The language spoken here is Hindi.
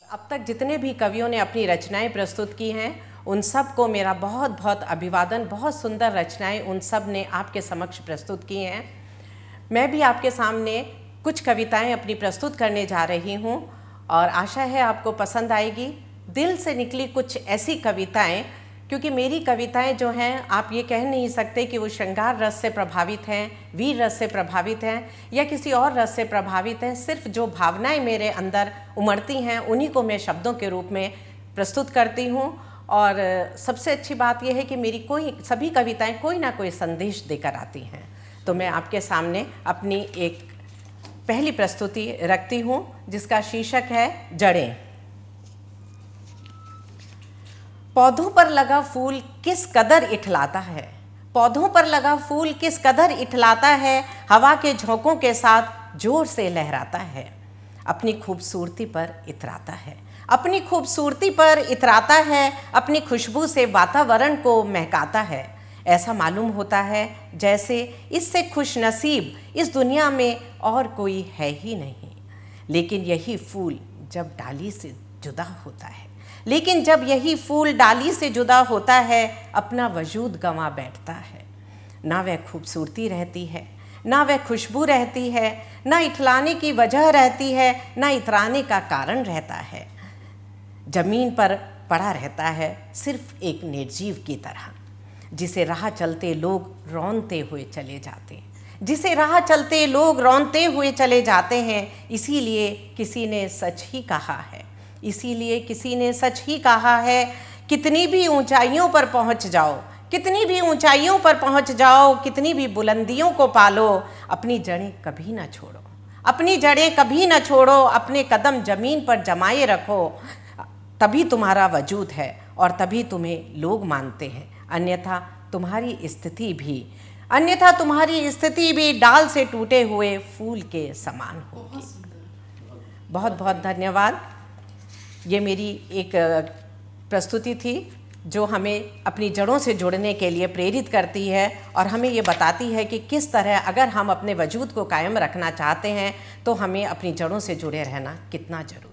अब तक जितने भी कवियों ने अपनी रचनाएं प्रस्तुत की हैं उन सब को मेरा बहुत बहुत अभिवादन। बहुत सुंदर रचनाएं उन सब ने आपके समक्ष प्रस्तुत की हैं। मैं भी आपके सामने कुछ कविताएं अपनी प्रस्तुत करने जा रही हूं और आशा है आपको पसंद आएगी। दिल से निकली कुछ ऐसी कविताएं, क्योंकि मेरी कविताएं जो हैं आप ये कह नहीं सकते कि वो श्रृंगार रस से प्रभावित हैं, वीर रस से प्रभावित हैं या किसी और रस से प्रभावित हैं। सिर्फ जो भावनाएं मेरे अंदर उमड़ती हैं उन्हीं को मैं शब्दों के रूप में प्रस्तुत करती हूँ। और सबसे अच्छी बात यह है कि मेरी सभी कविताएं कोई ना कोई संदेश देकर आती हैं। तो मैं आपके सामने अपनी एक पहली प्रस्तुति रखती हूँ जिसका शीर्षक है जड़ें। पौधों पर लगा फूल किस कदर इठलाता है, पौधों पर लगा फूल किस कदर इठलाता है, हवा के झोंकों के साथ जोर से लहराता है, अपनी खूबसूरती पर इतराता है, अपनी खूबसूरती पर इतराता है, अपनी खुशबू से वातावरण को महकाता है। ऐसा मालूम होता है जैसे इससे खुशनसीब इस दुनिया में और कोई है ही नहीं। लेकिन यही फूल जब डाली से जुदा होता है, लेकिन जब यही फूल डाली से जुदा होता है, अपना वजूद गंवा बैठता है। ना वह खूबसूरती रहती है, ना वह खुशबू रहती है, ना इठलाने की वजह रहती है, ना इतराने का कारण रहता है। जमीन पर पड़ा रहता है सिर्फ एक निर्जीव की तरह, जिसे राह चलते लोग रौंदते हुए चले जाते हैं, जिसे राह चलते लोग रौंदते हुए चले जाते हैं। इसीलिए किसी ने सच ही कहा है, इसीलिए किसी ने सच ही कहा है, कितनी भी ऊंचाइयों पर पहुंच जाओ, कितनी भी ऊंचाइयों पर पहुंच जाओ, कितनी भी बुलंदियों को पालो, अपनी जड़ें कभी ना छोड़ो, अपनी जड़ें कभी ना छोड़ो, अपने कदम जमीन पर जमाए रखो, तभी तुम्हारा वजूद है और तभी तुम्हें लोग मानते हैं। अन्यथा तुम्हारी स्थिति भी डाल से टूटे हुए फूल के समान होगी। बहुत बहुत धन्यवाद। ये मेरी एक प्रस्तुति थी जो हमें अपनी जड़ों से जुड़ने के लिए प्रेरित करती है और हमें ये बताती है कि किस तरह अगर हम अपने वजूद को कायम रखना चाहते हैं तो हमें अपनी जड़ों से जुड़े रहना कितना जरूरी है।